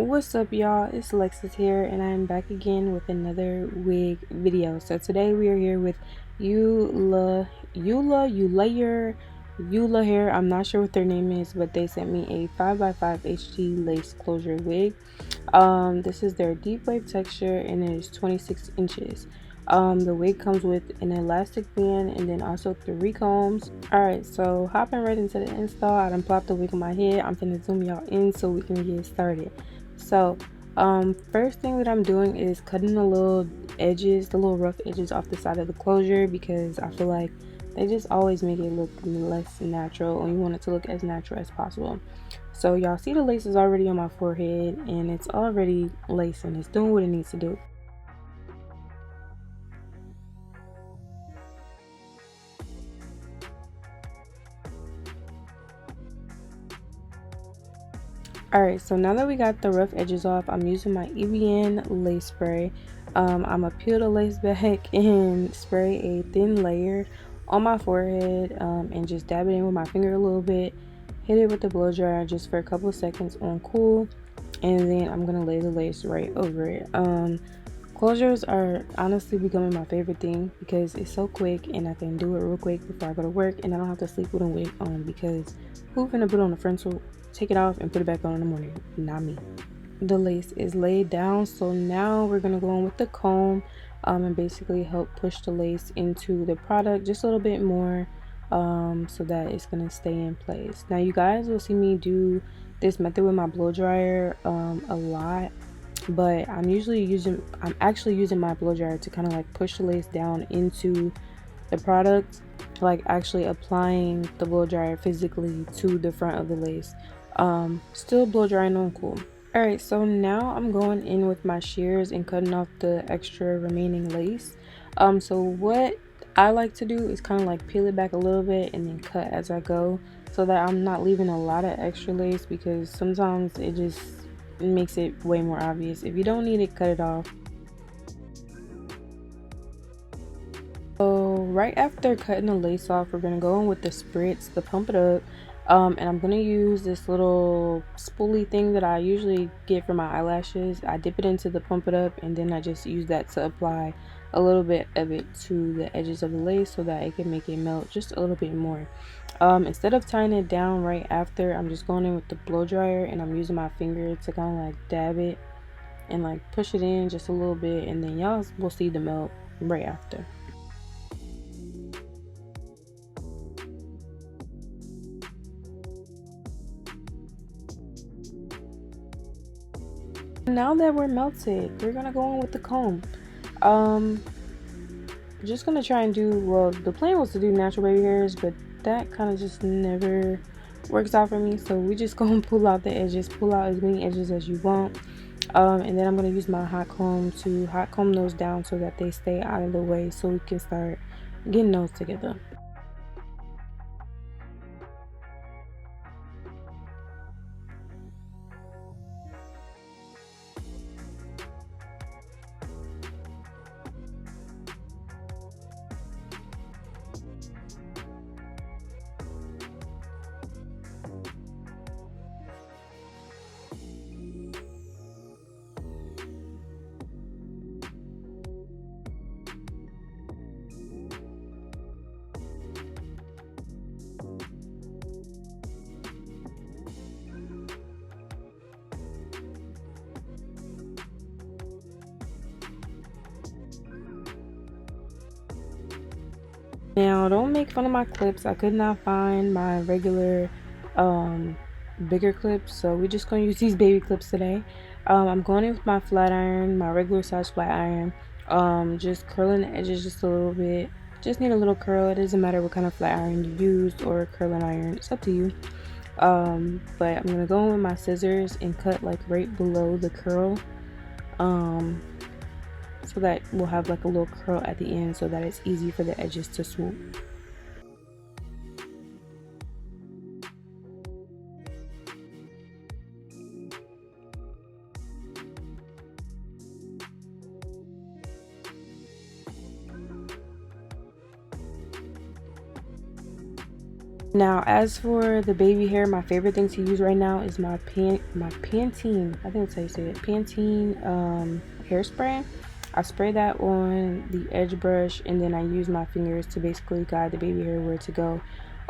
What's up, y'all? It's Alexis here, and I'm back again with another wig video. So today we are here with ULAHAIR. I'm not sure what their name is, but they sent me a 5x5 HD lace closure wig. This is their deep wave texture, and it is 26 inches. The wig comes with an elastic band and then also 3 combs. Alright, so hopping right into the install. I done plopped the wig on my head. I'm finna zoom y'all in so we can get started. So first thing that I'm doing is cutting the little rough edges off the side of the closure, because I feel like they just always make it look less natural, and you want it to look as natural as possible. So y'all see the lace is already on my forehead, and it's already lacing. It's doing what it needs to do. Alright, so now that we got the rough edges off, I'm using my EVN lace spray. I'm gonna peel the lace back and spray a thin layer on my forehead, and just dab it in with my finger a little bit. Hit it with the blow dryer just for a couple of seconds on cool, and then I'm gonna lay the lace right over it. Closures are honestly becoming my favorite thing because it's so quick, and I can do it real quick before I go to work, and I don't have to sleep with a wig on, because who finna put on a frontal, take it off and put it back on in the morning? Not me. The lace is laid down, so now we're gonna go on with the comb, and basically help push the lace into the product just a little bit more, so that it's gonna stay in place. Now you guys will see me do this method with my blow dryer a lot, but I'm actually using my blow dryer to kind of like push the lace down into the product, like actually applying the blow dryer physically to the front of the lace. Still blow drying on cool. Alright, so now I'm going in with my shears and cutting off the extra remaining lace. So what I like to do is kind of like peel it back a little bit and then cut as I go, so that I'm not leaving a lot of extra lace, because sometimes it just makes it way more obvious. If you don't need it, cut it off. So right after cutting the lace off, we're gonna go in with the spritz to pump it up. And I'm gonna use this little spoolie thing that I usually get for my eyelashes. I dip it into the pump it up, and then I just use that to apply a little bit of it to the edges of the lace so that it can make it melt just a little bit more. Instead of tying it down right after, I'm just going in with the blow dryer, and I'm using my finger to kind of like dab it and like push it in just a little bit, and then y'all will see the melt right after. Now that we're melted, we're gonna go in with the comb. Um, just gonna try and do, well, the plan was to do natural baby hairs, but that kind of just never works out for me. So we just gonna pull out the edges, pull out as many edges as you want. And then I'm gonna use my hot comb to hot comb those down so that they stay out of the way, so we can start getting those together. Now, don't make fun of my clips. I could not find my regular bigger clips, so we're just going to use these baby clips today. I'm going in with my flat iron, my regular size flat iron, just curling the edges just a little bit. Just need a little curl. It doesn't matter what kind of flat iron you use or curling iron, it's up to you. But I'm going to go in with my scissors and cut like right below the curl, um, so that we'll have like a little curl at the end, so that it's easy for the edges to swoop. Now, as for the baby hair, my favorite thing to use right now is my Pantene. I think that's how you say it. Pantene hairspray. I spray that on the edge brush, and then I use my fingers to basically guide the baby hair where to go.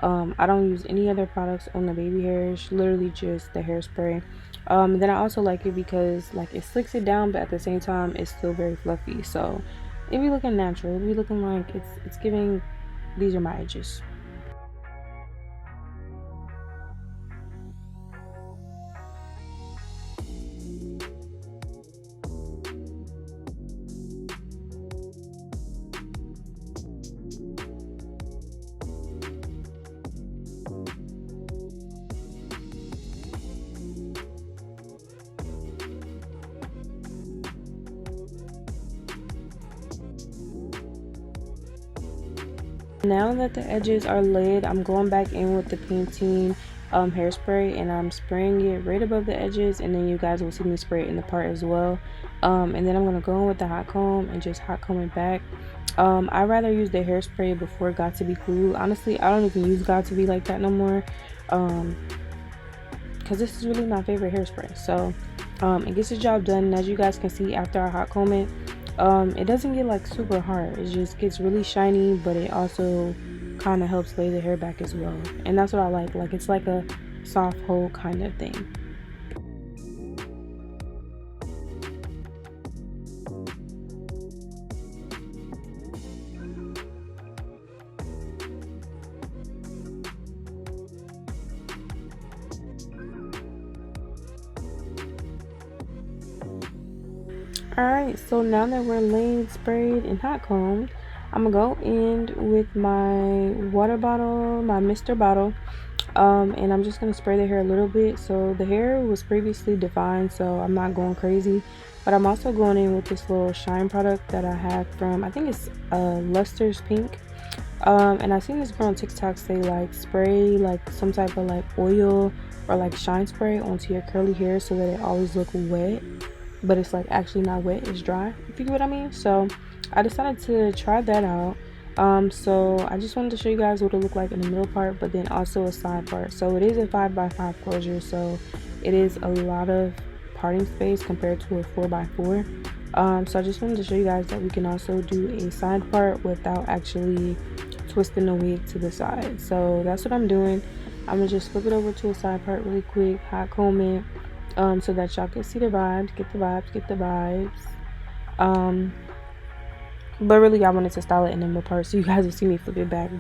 I don't use any other products on the baby hairs, literally just the hairspray. Then I also like it because like it slicks it down, but at the same time it's still very fluffy. So it be looking natural. It be looking like it's giving. These are my edges. Now that the edges are laid, I'm going back in with the Pantene hairspray, and I'm spraying it right above the edges, and then you guys will see me spray it in the part as well. And then I'm going to go in with the hot comb and just hot comb it back. I rather use the hairspray before Got To Be glue. Honestly, I don't even use Got To Be like that no more, because this is really my favorite hairspray. So it gets the job done, and as you guys can see after I hot comb it, it doesn't get like super hard. It just gets really shiny, but it also kind of helps lay the hair back as well, and that's what I like it's like a soft hold kind of thing. Alright, so now that we're laid, sprayed, and hot combed, I'm gonna go in with my water bottle, my Mr. bottle, and I'm just gonna spray the hair a little bit. So the hair was previously defined, so I'm not going crazy, but I'm also going in with this little shine product that I have from, I think it's Luster's Pink. And I seen this girl on TikTok say like spray like some type of like oil or like shine spray onto your curly hair so that it always look wet, but it's like actually not wet, it's dry, if you get what I mean. So I decided to try that out. So I just wanted to show you guys what it looked like in the middle part, but then also a side part. So it is a 5x5 closure, so it is a lot of parting space compared to a 4x4. So I just wanted to show you guys that we can also do a side part without actually twisting the wig to the side. So that's what I'm doing. I'm gonna just flip it over to a side part really quick, hot comb it, so that y'all can see the vibes, get the vibes, get the vibes. But really I wanted to style it in the middle part so you guys will see me flip it back.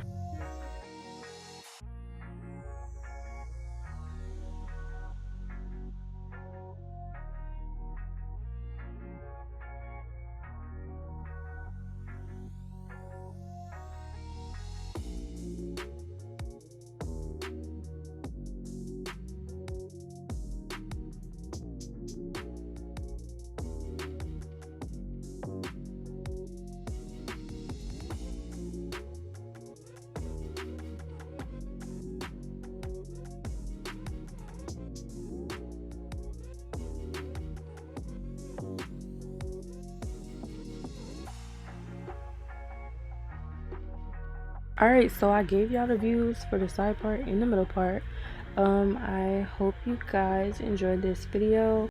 Alright, so I gave y'all the views for the side part and the middle part. I hope you guys enjoyed this video.